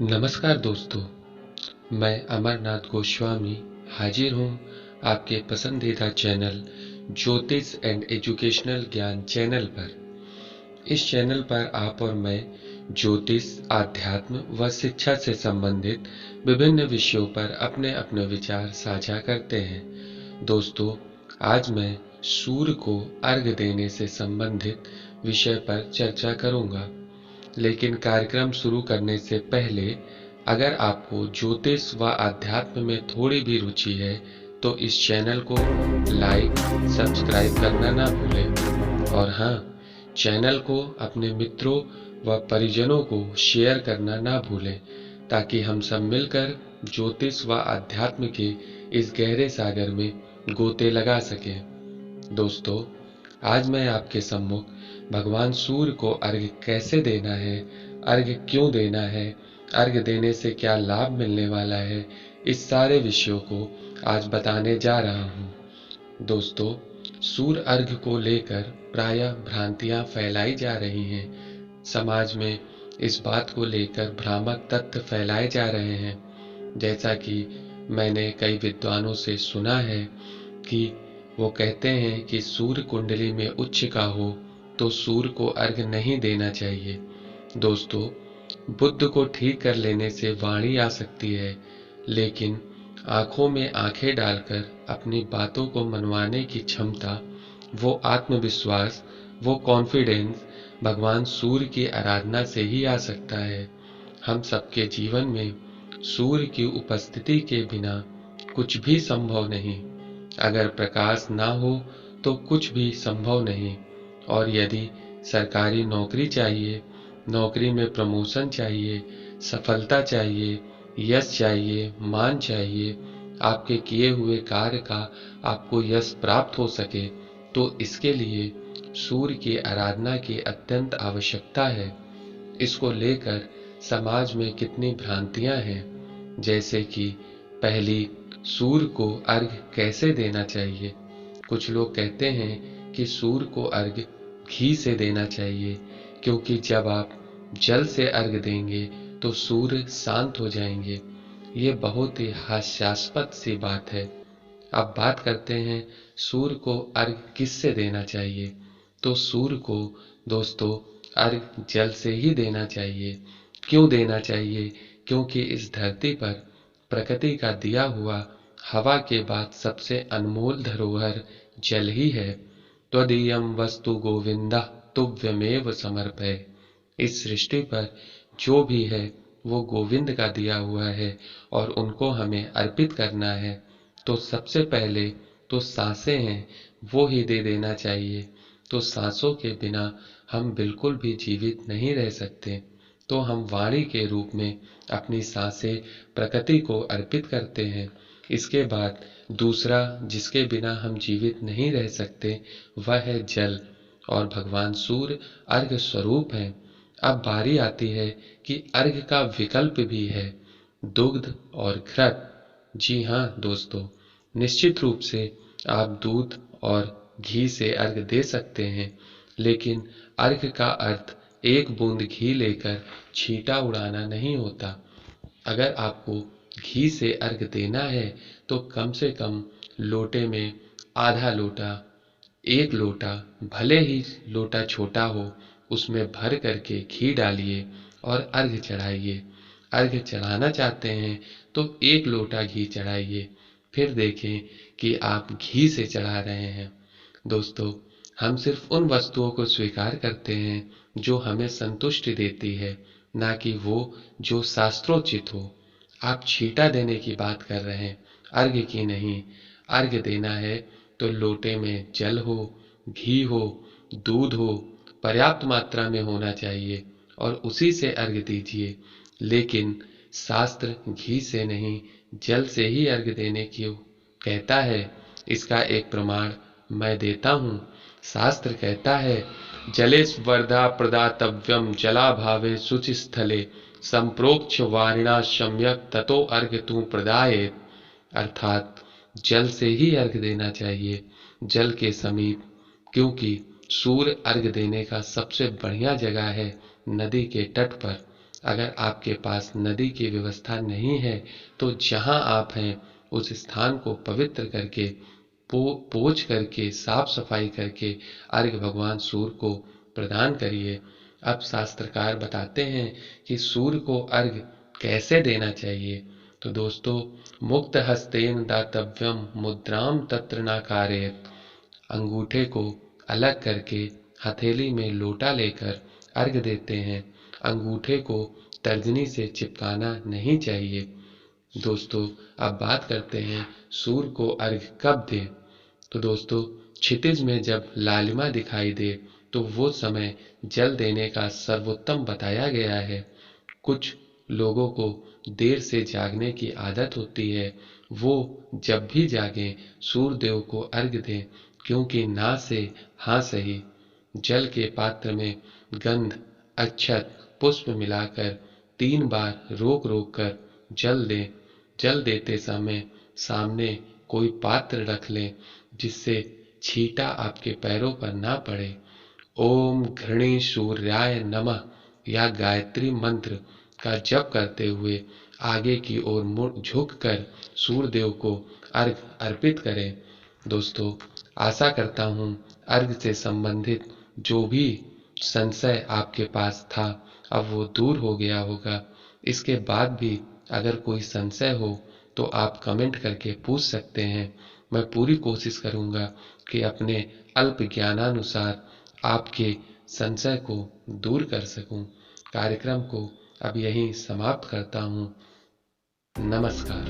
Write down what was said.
नमस्कार दोस्तों, मैं अमरनाथ गोस्वामी हाजिर हूँ आपके पसंदीदा चैनल ज्योतिष एंड एजुकेशनल ज्ञान चैनल पर। इस चैनल पर आप और मैं ज्योतिष, आध्यात्म व शिक्षा से संबंधित विभिन्न विषयों पर अपने अपने विचार साझा करते हैं। दोस्तों, आज मैं सूर्य को अर्घ्य देने से संबंधित विषय पर चर्चा करूंगा। लेकिन कार्यक्रम शुरू करने से पहले अगर आपको ज्योतिष व अध्यात्म में थोड़ी भी रुचि है तो इस चैनल को लाइक, सब्सक्राइब करना ना भूलें। और हाँ, चैनल को अपने मित्रों व परिजनों को शेयर करना ना भूलें ताकि हम सब मिलकर ज्योतिष व अध्यात्म के इस गहरे सागर में गोते लगा सकें। दोस्तों, आज मैं आपके सम्मुख भगवान सूर्य को अर्घ्य कैसे देना है, अर्घ्य क्यों देना है, अर्घ्य देने से क्या लाभ मिलने वाला है, इस सारे विषयों को आज बताने जा रहा हूँ। दोस्तों, सूर्य अर्घ्य को लेकर प्रायः भ्रांतियाँ फैलाई जा रही हैं। समाज में इस बात को लेकर भ्रामक तथ्य फैलाए जा रहे हैं। जैसा कि मैंने कई विद्वानों से सुना है कि वो कहते हैं कि सूर्य कुंडली में उच्च का हो तो सूर्य को अर्घ्य नहीं देना चाहिए। दोस्तों, बुद्ध को ठीक कर लेने से वाणी आ सकती है, लेकिन आंखों में आंखें डालकर अपनी बातों को मनवाने की क्षमता, वो आत्मविश्वास, वो कॉन्फिडेंस भगवान सूर्य की आराधना से ही आ सकता है। हम सबके जीवन में सूर्य की उपस्थिति के बिना कुछ भी संभव नहीं। अगर प्रकाश ना हो तो कुछ भी संभव नहीं। और यदि सरकारी नौकरी चाहिए, नौकरी में प्रमोशन चाहिए, सफलता चाहिए, यश चाहिए, मान चाहिए, आपके किए हुए कार्य का आपको यश प्राप्त हो सके, तो इसके लिए सूर्य की आराधना की अत्यंत आवश्यकता है। इसको लेकर समाज में कितनी भ्रांतियां हैं। जैसे कि पहली, सूर्य को अर्घ्य कैसे देना चाहिए। कुछ लोग कहते हैं कि सूर्य को अर्घ्य घी से देना चाहिए, क्योंकि जब आप जल से अर्घ्य देंगे तो सूर्य शांत हो जाएंगे। ये बहुत ही हास्यास्पद सी बात है। अब बात करते हैं सूर्य को अर्घ्य किससे देना चाहिए। तो सूर्य को दोस्तों अर्घ्य जल से ही देना चाहिए। क्यों देना चाहिए? क्योंकि इस धरती पर प्रकृति का दिया हुआ हवा के बाद सबसे अनमोल धरोहर जल ही है। त्वदीयम वस्तु गोविंदा तुभ्यमेव समर्पय। इस सृष्टि पर जो भी है वो गोविंद का दिया हुआ है और उनको हमें अर्पित करना है। तो सबसे पहले तो सांसें हैं, वो ही दे देना चाहिए। तो सांसों के बिना हम बिल्कुल भी जीवित नहीं रह सकते। तो हम वाणी के रूप में अपनी सांसें प्रकृति को अर्पित करते हैं। इसके बाद दूसरा जिसके बिना हम जीवित नहीं रह सकते वह है जल, और भगवान सूर्य अर्घ्य स्वरूप हैं। अब बारी आती है कि अर्घ्य का विकल्प भी है, दुग्ध और घृत। जी हाँ दोस्तों, निश्चित रूप से आप दूध और घी से अर्घ्य दे सकते हैं, लेकिन अर्घ्य का अर्थ एक बूंद घी लेकर छींटा उड़ाना नहीं होता। अगर आपको घी से अर्घ्य देना है तो कम से कम लोटे में आधा लोटा, एक लोटा, भले ही लोटा छोटा हो, उसमें भर करके घी डालिए और अर्घ्य चढ़ाइए। अर्घ्य चढ़ाना चाहते हैं तो एक लोटा घी चढ़ाइए, फिर देखें कि आप घी से चढ़ा रहे हैं। दोस्तों, हम सिर्फ उन वस्तुओं को स्वीकार करते हैं जो हमें संतुष्टि देती है, ना कि वो जो शास्त्रोचित हो। आप छींटा देने की बात कर रहे हैं, अर्घ्य की नहीं। अर्घ्य देना है तो लोटे में जल हो, घी हो, दूध हो, पर्याप्त मात्रा में होना चाहिए और उसी से अर्घ्य दीजिए। लेकिन शास्त्र घी से नहीं, जल से ही अर्घ्य देने की कहता है। इसका एक प्रमाण मैं देता हूँ। शास्त्र कहता है, जले स्वर्धा प्रदातव्यम जलाभावे शुचि स्थले संप्रोक्ष वारिणा सम्यक ततो अर्घ्य तू प्रदायेत। अर्थात जल से ही अर्घ्य देना चाहिए, जल के समीप, क्योंकि सूर्य अर्घ्य देने का सबसे बढ़िया जगह है नदी के तट पर। अगर आपके पास नदी की व्यवस्था नहीं है तो जहाँ आप हैं उस स्थान को पवित्र करके पोंछ करके साफ सफाई करके अर्घ भगवान सूर्य को प्रदान करिए। अब शास्त्रकार बताते हैं कि सूर्य को अर्घ कैसे देना चाहिए। तो दोस्तों, मुक्त हस्तेन दातव्यम मुद्राम तत्र न कारयेत। अंगूठे को अलग करके हथेली में लोटा लेकर अर्घ देते हैं। अंगूठे को तर्जनी से चिपकाना नहीं चाहिए। दोस्तों, अब बात करते हैं सूर्य को अर्घ कब दें। तो दोस्तों, क्षितिज में जब लालिमा दिखाई दे तो वो समय जल देने का सर्वोत्तम बताया गया है। कुछ लोगों को देर से जागने की आदत होती है, वो जब भी जागें सूर्यदेव को अर्घ दें, क्योंकि ना से हाँ सही। जल के पात्र में गंध, अक्षत, पुष्प मिलाकर 3 बार रोक रोक कर जल दें। जल देते समय सामने कोई पात्र रख लें जिससे छींटा आपके पैरों पर ना पड़े। ओम घृणी सूर्याय नमः या गायत्री मंत्र का जप करते हुए आगे की ओर मुड़ झुक कर सूर्यदेव को अर्घ अर्पित करें। दोस्तों, आशा करता हूँ अर्घ से संबंधित जो भी संशय आपके पास था अब वो दूर हो गया होगा। इसके बाद भी अगर कोई संशय हो तो आप कमेंट करके पूछ सकते हैं। मैं पूरी कोशिश करूँगा कि अपने अल्प ज्ञानानुसार आपके संशय को दूर कर सकूं। कार्यक्रम को अब यहीं समाप्त करता हूँ। नमस्कार।